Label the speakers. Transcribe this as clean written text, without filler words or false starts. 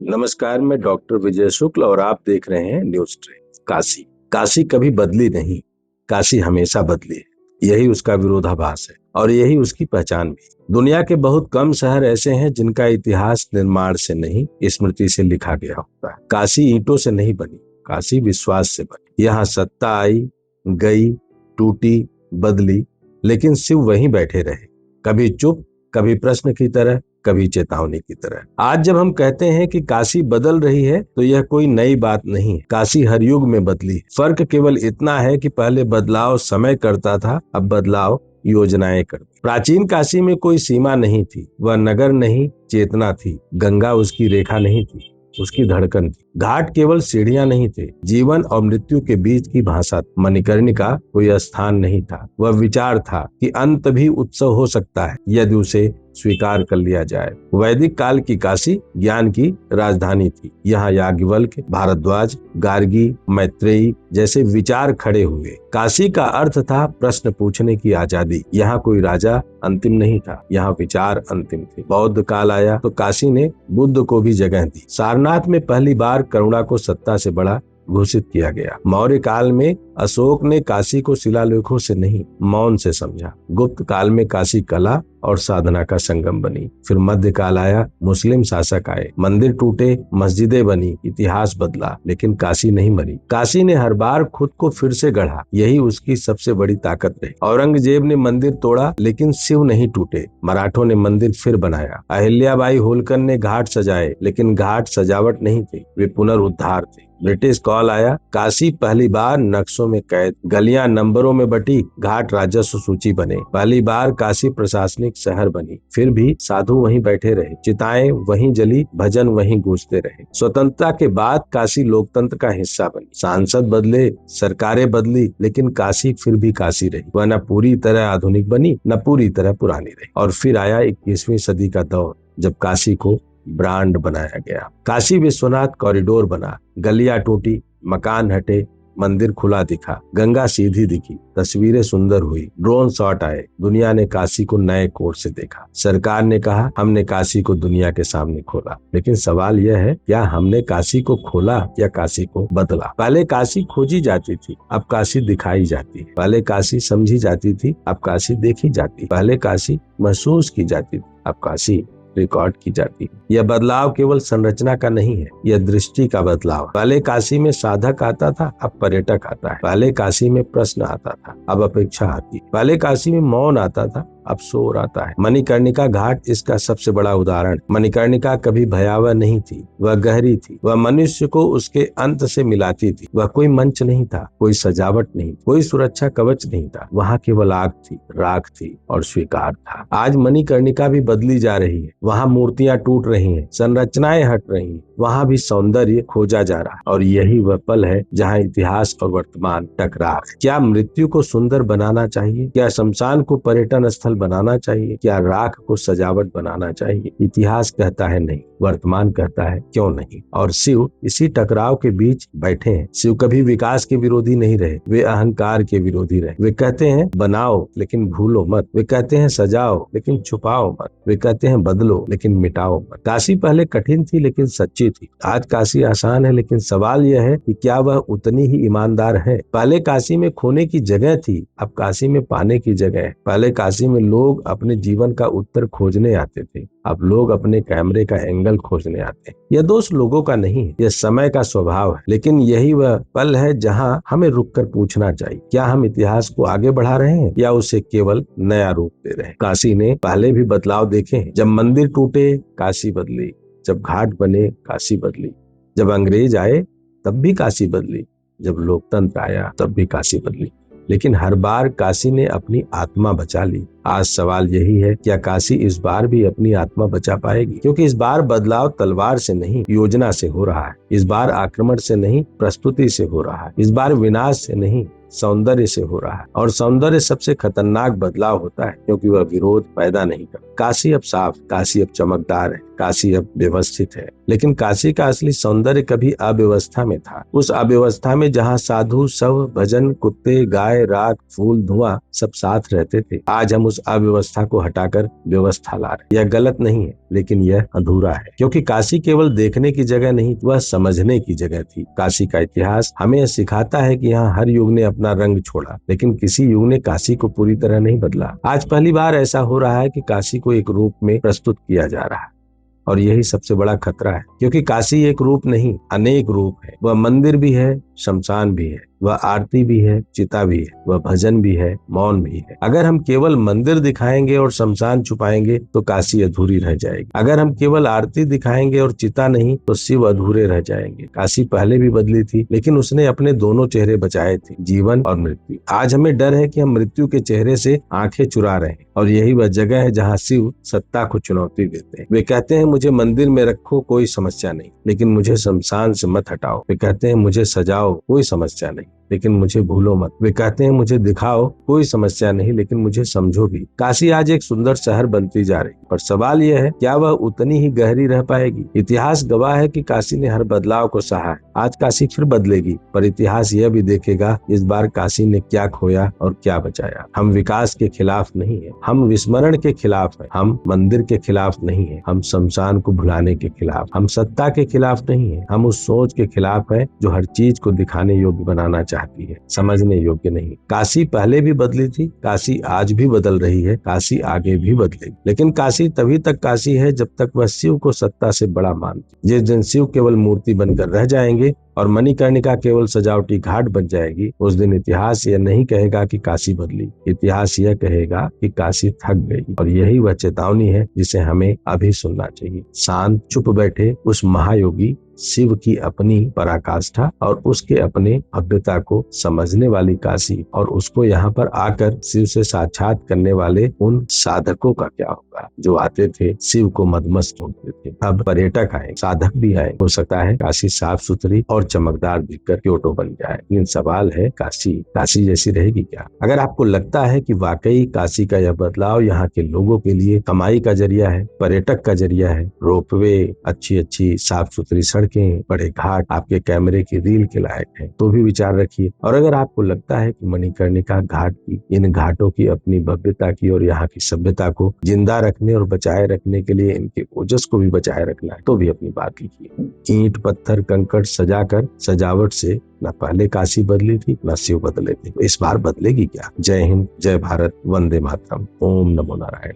Speaker 1: नमस्कार, मैं डॉक्टर विजय शुक्ल और आप देख रहे हैं न्यूज ट्रेन। काशी काशी कभी बदली नहीं, काशी हमेशा बदली है। यही उसका विरोधाभास है और यही उसकी पहचान भी। दुनिया के बहुत कम शहर ऐसे हैं जिनका इतिहास निर्माण से नहीं, स्मृति से लिखा गया होता है। काशी ईंटों से नहीं बनी, काशी विश्वास से बनी। यहाँ सत्ता आई, गई, टूटी, बदली, लेकिन शिव वहीं बैठे रहे। कभी चुप, कभी प्रश्न की तरह, कभी चेतावनी की तरह। आज जब हम कहते हैं कि काशी बदल रही है, तो यह कोई नई बात नहीं है। काशी हर युग में बदली है। फर्क केवल इतना है कि पहले बदलाव समय करता था, अब बदलाव योजनाएं करती। प्राचीन काशी में कोई सीमा नहीं थी, वह नगर नहीं, चेतना थी। गंगा उसकी रेखा नहीं थी, उसकी धड़कन थी। घाट केवल सीढ़ियां नहीं थे, जीवन और मृत्यु के बीच की भाषा। मणिकर्णिका कोई स्थान नहीं था, वह विचार था कि अंत भी उत्सव हो सकता है यदि उसे स्वीकार कर लिया जाए। वैदिक काल की काशी ज्ञान की राजधानी थी। यहाँ याज्ञवल्क्य, भारद्वाज, गार्गी, मैत्रेयी जैसे विचार खड़े हुए। काशी का अर्थ था प्रश्न पूछने की आजादी। यहाँ कोई राजा अंतिम नहीं था, यहाँ विचार अंतिम थे। बौद्ध काल आया तो काशी ने बुद्ध को भी जगह दी। सारनाथ में पहली बार करुणा को सत्ता से बड़ा घोषित किया गया। मौर्य काल में अशोक ने काशी को शिलालेखों से नहीं, मौन से समझा। गुप्त काल में काशी कला और साधना का संगम बनी। फिर मध्य काल आया, मुस्लिम शासक आए, मंदिर टूटे, मस्जिदें बनी, इतिहास बदला, लेकिन काशी नहीं मरी। काशी ने हर बार खुद को फिर से गढ़ा, यही उसकी सबसे बड़ी ताकत रही। औरंगजेब ने मंदिर तोड़ा, लेकिन शिव नहीं टूटे। मराठों ने मंदिर फिर बनाया। अहिल्याबाई होलकर ने घाट सजाए, लेकिन घाट सजावट नहीं थे, वे पुनरुद्धार थे। ब्रिटिश कॉल आया, काशी पहली बार नक्शों में कैद, गलियां नंबरों में बटी, घाट राजस्व सूची बने। पहली बार काशी प्रशासनिक शहर बनी। फिर भी साधु वहीं बैठे रहे, चिताएं वहीं जली, भजन वहीं गूंजते रहे। स्वतंत्रता के बाद काशी लोकतंत्र का हिस्सा बनी। सांसद बदले, सरकारें बदली, लेकिन काशी फिर भी काशी रही। वह न पूरी तरह आधुनिक बनी, न पूरी तरह पुरानी रही। और फिर आया 21वीं सदी का दौर, जब काशी को ब्रांड बनाया गया। काशी विश्वनाथ कॉरिडोर बना, गलियां टूटी, मकान हटे, मंदिर खुला दिखा, गंगा सीधी दिखी, तस्वीरें सुंदर हुई, ड्रोन शॉट आए। दुनिया ने काशी को नए कोण से देखा। सरकार ने कहा, हमने काशी को दुनिया के सामने खोला। लेकिन सवाल यह है, क्या हमने काशी को खोला या काशी को बदला? पहले काशी खोजी जाती थी, अब काशी दिखाई जाती है। पहले काशी समझी जाती थी, अब काशी देखी जाती है। पहले काशी महसूस की जाती थी, अब काशी रिकॉर्ड की जाती है। यह बदलाव केवल संरचना का नहीं है, यह दृष्टि का बदलाव। पहले काशी में साधक आता था, अब पर्यटक आता है। पहले काशी में प्रश्न आता था, अब अपेक्षा आती है। पहले काशी में मौन आता था, अब शोर आता है। मणिकर्णिका घाट इसका सबसे बड़ा उदाहरण। मणिकर्णिका कभी भयावह नहीं थी, वह गहरी थी। वह मनुष्य को उसके अंत से मिलाती थी। वह कोई मंच नहीं था, कोई सजावट नहीं, कोई सुरक्षा कवच नहीं था। वहाँ केवल आग थी, राख थी और स्वीकार था। आज मणिकर्णिका भी बदली जा रही है। वहाँ मूर्तियां टूट रही हैं, संरचनाएं हट रही हैं, वहाँ भी सौंदर्य खोजा जा रहा है। और यही वह पल है जहाँ इतिहास और वर्तमान टकरा रहे। क्या मृत्यु को सुंदर बनाना चाहिए? क्या शमशान को पर्यटन स्थल बनाना चाहिए? क्या राख को सजावट बनाना चाहिए? इतिहास कहता है नहीं, वर्तमान कहता है क्यों नहीं। और शिव इसी टकराव के बीच बैठे हैं। शिव कभी विकास के विरोधी नहीं रहे, वे अहंकार के विरोधी रहे। वे कहते हैं बनाओ लेकिन भूलो मत, वे कहते हैं सजाओ लेकिन छुपाओ मत, वे कहते हैं बदलो लेकिन मिटाओ मत। काशी पहले कठिन थी लेकिन सच्ची थी। आज काशी आसान है, लेकिन सवाल यह है कि क्या वह उतनी ही ईमानदार है? पहले काशी में खोने की जगह थी, अब काशी में पाने की जगह है। पहले काशी में लोग अपने जीवन का उत्तर खोजने आते थे, अब लोग अपने कैमरे का एंगल खोजने आते हैं। यह दोष लोगों का नहीं है, यह समय का स्वभाव है। लेकिन यही वह पल है जहां हमें रुककर पूछना चाहिए, क्या हम इतिहास को आगे बढ़ा रहे हैं या उसे केवल नया रूप दे रहे हैं? काशी ने पहले भी बदलाव देखे हैं। जब मंदिर टूटे, काशी बदली। जब घाट बने, काशी बदली। जब अंग्रेज आए, तब भी काशी बदली। जब लोकतंत्र आया, तब भी काशी बदली। लेकिन हर बार काशी ने अपनी आत्मा बचा ली। आज सवाल यही है, क्या काशी इस बार भी अपनी आत्मा बचा पाएगी? क्योंकि इस बार बदलाव तलवार से नहीं, योजना से हो रहा है। इस बार आक्रमण से नहीं, प्रस्तुति से हो रहा है। इस बार विनाश से नहीं, सौंदर्य से हो रहा है, और सौंदर्य सबसे खतरनाक बदलाव होता है क्योंकि वह विरोध पैदा नहीं करता। काशी अब साफ, काशी अब चमकदार है, काशी अब व्यवस्थित है। लेकिन काशी का असली सौंदर्य कभी अव्यवस्था में था, उस अव्यवस्था में जहाँ साधु, शव, भजन, कुत्ते, गाय, राख, फूल, धुआं सब साथ रहते थे। आज हम उस अव्यवस्था को हटाकर व्यवस्था ला रहे। यह गलत नहीं है, लेकिन यह अधूरा है, क्योंकि काशी केवल देखने की जगह नहीं, वह समझने की जगह थी। काशी का इतिहास हमें यह सिखाता है कि यहाँ हर युग ने अपना रंग छोड़ा, लेकिन किसी युग ने काशी को पूरी तरह नहीं बदला। आज पहली बार ऐसा हो रहा है कि काशी को एक रूप में प्रस्तुत किया जा रहा है, और यही सबसे बड़ा खतरा है, क्योंकि काशी एक रूप नहीं, अनेक रूप है। वह मंदिर भी है, शमशान भी है, वह आरती भी है, चिता भी है, वह भजन भी है, मौन भी है। अगर हम केवल मंदिर दिखाएंगे और शमशान छुपाएंगे तो काशी अधूरी रह जाएगी। अगर हम केवल आरती दिखाएंगे और चिता नहीं तो शिव अधूरे रह जाएंगे। काशी पहले भी बदली थी, लेकिन उसने अपने दोनों चेहरे बचाए थे, जीवन और मृत्यु। आज हमें डर है कि हम मृत्यु के चेहरे से आंखें चुरा रहे हैं, और यही वह जगह है जहाँ शिव सत्ता को चुनौती देते हैं। वे कहते हैं, मुझे मंदिर में रखो, कोई समस्या नहीं, लेकिन मुझे शमशान से मत हटाओ। वे कहते हैं, मुझे सजाओ, कोई समस्या नहीं, लेकिन मुझे भूलो मत। वे कहते हैं, मुझे दिखाओ, कोई समस्या नहीं, लेकिन मुझे समझो भी। काशी आज एक सुंदर शहर बनती जा रही है, पर सवाल यह है, क्या वह उतनी ही गहरी रह पाएगी? इतिहास गवाह है कि काशी ने हर बदलाव को सहा है। आज काशी फिर बदलेगी, पर इतिहास यह भी देखेगा इस बार काशी ने क्या खोया और क्या बचाया। हम विकास के खिलाफ नहीं है, हम विस्मरण के खिलाफ है। हम मंदिर के खिलाफ नहीं है, हम शमशान को भुलाने के खिलाफ। हम सत्ता के खिलाफ नहीं है, हम उस सोच के खिलाफ है जो हर चीज को दिखाने योग्य बनाना चाहती है, समझने योग्य नहीं। काशी पहले भी बदली थी, काशी आज भी बदल रही है, काशी आगे भी बदलेगी। लेकिन काशी तभी तक काशी है जब तक वह शिव को सत्ता से बड़ा मानती। जिस दिन शिव केवल मूर्ति बनकर रह जाएंगे और मणिकर्णिका केवल सजावटी घाट बन जाएगी, उस दिन इतिहास यह नहीं कहेगा कि काशी बदली, इतिहास यह कहेगा कि काशी थक गई। और यही वह चेतावनी है जिसे हमें अभी सुनना चाहिए। शांत चुप बैठे उस महायोगी शिव की अपनी पराकाष्ठा और उसके अपने भव्यता को समझने वाली काशी, और उसको यहाँ पर आकर शिव से साक्षात करने वाले उन साधकों का क्या होगा जो आते थे शिव को मदमस्त होते थे। अब पर्यटक आए, साधक भी आए, हो सकता है काशी साफ सुथरी और चमकदार दिखकर क्योटो बन जाए। लेकिन सवाल है, काशी जैसी रहेगी क्या? अगर आपको लगता है कि वाकई काशी का यह बदलाव यहाँ के लोगों के लिए कमाई का जरिया है, पर्यटक का जरिया है, रोपवे, अच्छी साफ सुथरी सड़कें, बड़े घाट आपके कैमरे की रील के लायक है, तो भी विचार रखिए। और अगर आपको लगता है कि मणिकर्णिका घाट की, इन घाटों की अपनी भव्यता की और यहाँ की सभ्यता को जिंदा रखने और बचाए रखने के लिए इनके ओजस को भी बचाए रखना है, तो भी अपनी बात लिखिए। ईंट पत्थर कंकड़ सजाकर सजावट से न पहले काशी बदली थी, न शिव बदले थे। इस बार बदलेगी क्या? जय हिंद, जय भारत, वंदे मातरम, ओम नमो नारायण।